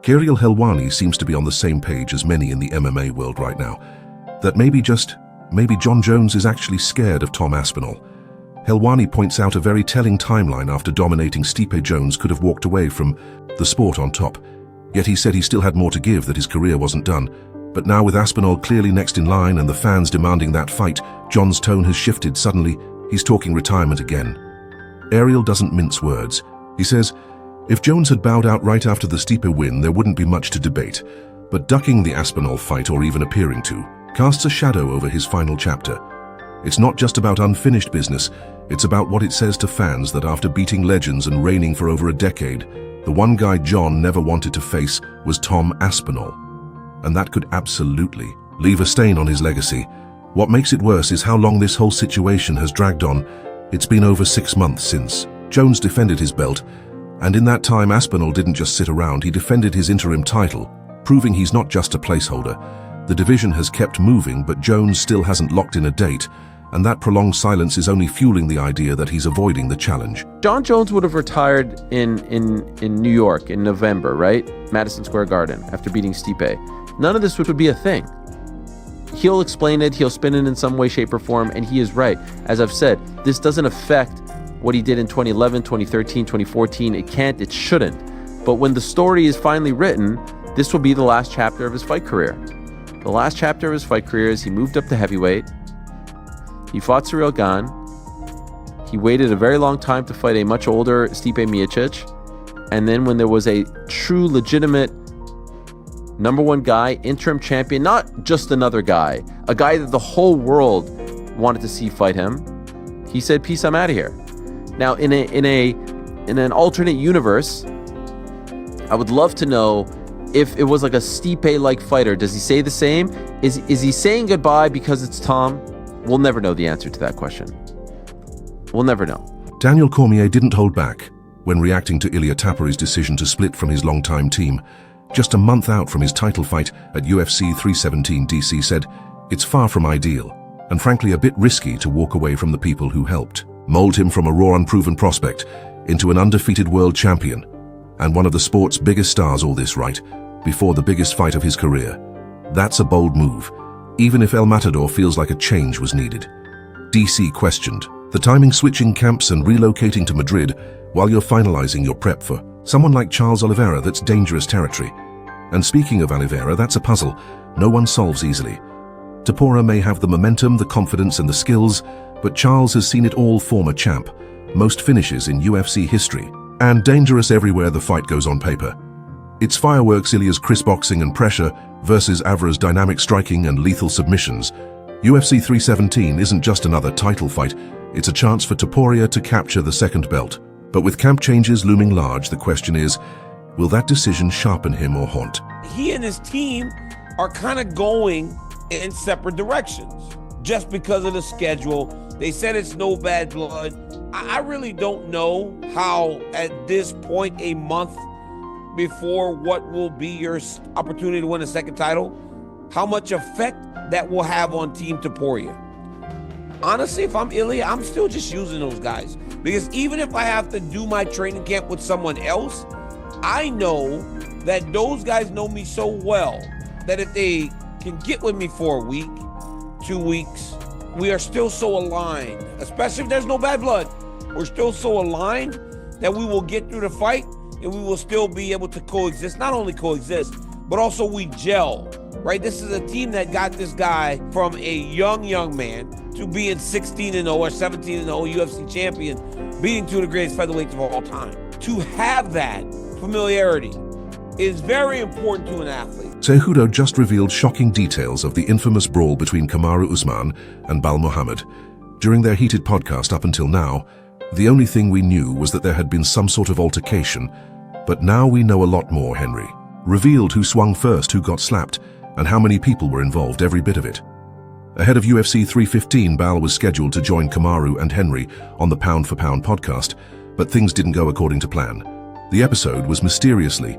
Kirill Helwani seems to be on the same page as many in the MMA world right now, that maybe John Jones is actually scared of Tom Aspinall. Helwani points out a very telling timeline after dominating Stipe. Jones could have walked away from the sport on top, yet he said he still had more to give, that his career wasn't done. But now with Aspinall clearly next in line and the fans demanding that fight, John's tone has shifted. Suddenly, he's talking retirement again. Ariel doesn't mince words. He says, if Jones had bowed out right after the Stipe win, there wouldn't be much to debate. But ducking the Aspinall fight, or even appearing to, casts a shadow over his final chapter. It's not just about unfinished business, it's about what it says to fans that after beating legends and reigning for over a decade, the one guy John never wanted to face was Tom Aspinall. And that could absolutely leave a stain on his legacy. What makes it worse is how long this whole situation has dragged on. It's been over 6 months since Jones defended his belt, and in that time Aspinall didn't just sit around, he defended his interim title, proving he's not just a placeholder. The division has kept moving, but Jones still hasn't locked in a date, and that prolonged silence is only fueling the idea that he's avoiding the challenge. John Jones would have retired in New York in November, right? Madison Square Garden, after beating Stipe. None of this would be a thing. He'll explain it, he'll spin it in some way, shape, or form, and he is right. As I've said, this doesn't affect what he did in 2011, 2013, 2014. It can't, it shouldn't. But when the story is finally written, this will be the last chapter of his fight career. The last chapter of his fight career is he moved up to heavyweight. He fought Ciryl Gane. He waited a very long time to fight a much older Stipe Miocic. And then when there was a true, legitimate #1 guy, interim champion, not just another guy, a guy that the whole world wanted to see fight him, he said, peace, I'm out of here. Now, in an alternate universe, I would love to know if it was like a Stipe-like fighter. Does he say the same? Is he saying goodbye because it's Tom? We'll never know the answer to that question. We'll never know. Daniel Cormier didn't hold back when reacting to Ilia Tapari's decision to split from his longtime team. Just a month out from his title fight at UFC 317, DC said, it's far from ideal, and frankly a bit risky to walk away from the people who helped mold him from a raw, unproven prospect into an undefeated world champion, and one of the sport's biggest stars, all this right before the biggest fight of his career. That's a bold move, even if El Matador feels like a change was needed. DC questioned the timing, switching camps and relocating to Madrid while you're finalizing your prep for someone like Charles Oliveira. That's dangerous territory. And speaking of Oliveira, that's a puzzle no one solves easily. Topuria may have the momentum, the confidence and the skills, but Charles has seen it all. Former champ, most finishes in UFC history, and dangerous everywhere the fight goes on paper. It's fireworks, Ilia's crisp boxing and pressure versus Avra's dynamic striking and lethal submissions. UFC 317 isn't just another title fight, it's a chance for Topuria to capture the second belt. But with camp changes looming large, the question is, will that decision sharpen him or haunt? He and his team are kind of going in separate directions just because of the schedule. They said it's no bad blood. I really don't know how at this point, a month before what will be your opportunity to win a second title, how much effect that will have on Team Topuria. Honestly, if I'm Ilia, I'm still just using those guys, because even if I have to do my training camp with someone else, I know that those guys know me so well that if they can get with me for a week, 2 weeks, we are still so aligned, especially if there's no bad blood. We're still so aligned that we will get through the fight and we will still be able to coexist. Not only coexist, but also we gel, right? This is a team that got this guy from a young man to being 16-0 or 17-0 UFC champion, beating two of the greatest featherweights of all time. To have that familiarity is very important to an athlete. Cejudo just revealed shocking details of the infamous brawl between Kamaru Usman and Belal Muhammad. During their heated podcast up until now, the only thing we knew was that there had been some sort of altercation, but now we know a lot more. Henry revealed who swung first, who got slapped, and how many people were involved, every bit of it. Ahead of UFC 315, Belal was scheduled to join Kamaru and Henry on the Pound for Pound podcast, but things didn't go according to plan. The episode was mysteriously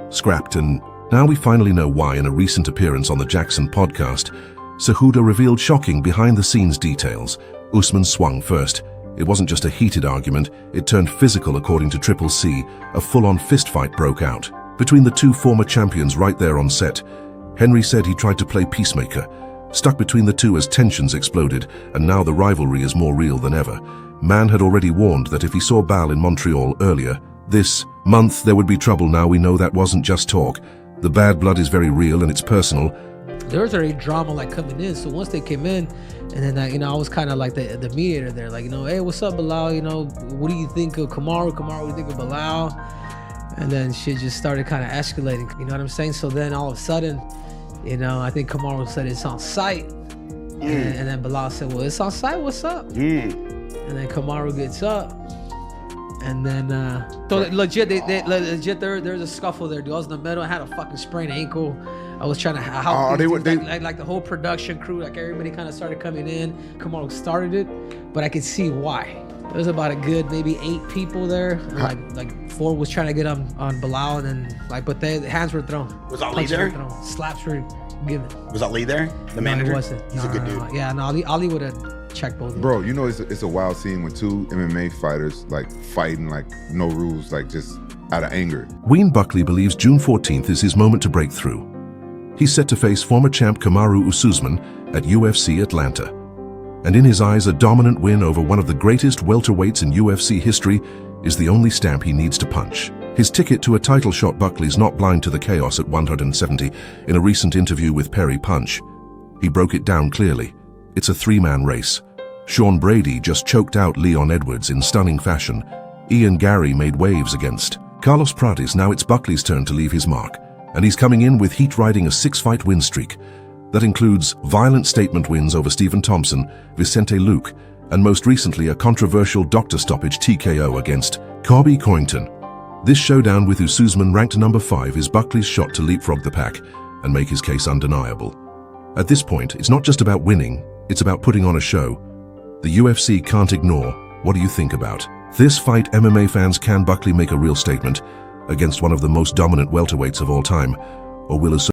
scrapped, and now we finally know why. In a recent appearance on the Jackson podcast, Cejudo revealed shocking behind-the-scenes details. Usman swung first. It wasn't just a heated argument, it turned physical. According to Triple C, a full-on fistfight broke out. Between the two former champions right there on set, Henry said he tried to play peacemaker, stuck between the two as tensions exploded, and now the rivalry is more real than ever. Mann had already warned that if he saw Bal in Montreal earlier this month, there would be trouble. Now we know that wasn't just talk. The bad blood is very real and it's personal. There was already drama like coming in, so once they came in, and then I was kind of like the mediator there, like, hey, what's up, Belal? What do you think of Kamaru? Kamaru, what do you think of Belal? And then shit just started kind of escalating, you know what I'm saying? So then all of a sudden, I think Kamaru said it's on site, and then Belal said, well, it's on site, what's up? And then Kamaru gets up, and then so legit, there's a scuffle there. Dude, I was in the middle. I had a fucking sprained ankle. I was trying to help like the whole production crew, like everybody kind of started coming in. Kamaru started it, but I could see why. There was about a good maybe 8 people there. Like 4 was trying to get on Belal, and then but the hands were thrown. Was Ali there? Slaps were given. Was Ali there? The manager? He wasn't. He's a good dude. Yeah, no, Ali would have checked both. Bro, it's a wild scene when 2 MMA fighters like fighting like no rules, like just out of anger. Wayne Buckley believes June 14th is his moment to break through. He's set to face former champ Kamaru Usman at UFC Atlanta. And in his eyes, a dominant win over one of the greatest welterweights in UFC history is the only stamp he needs to punch. His ticket to a title shot. Buckley's not blind to the chaos at 170. In a recent interview with Perry Punch, he broke it down clearly. It's a 3-man race. Sean Brady just choked out Leon Edwards in stunning fashion. Ian Gary made waves against Carlos Prates. Now it's Buckley's turn to leave his mark, and he's coming in with heat, riding a 6-fight win streak. That includes violent statement wins over Stephen Thompson, Vicente Luque, and most recently a controversial doctor stoppage TKO against Colby Covington. This showdown with Usman, ranked number 5, is Buckley's shot to leapfrog the pack and make his case undeniable. At this point, it's not just about winning, it's about putting on a show. The UFC can't ignore. What do you think about this fight, MMA fans? Can Buckley make a real statement against one of the most dominant welterweights of all time, or will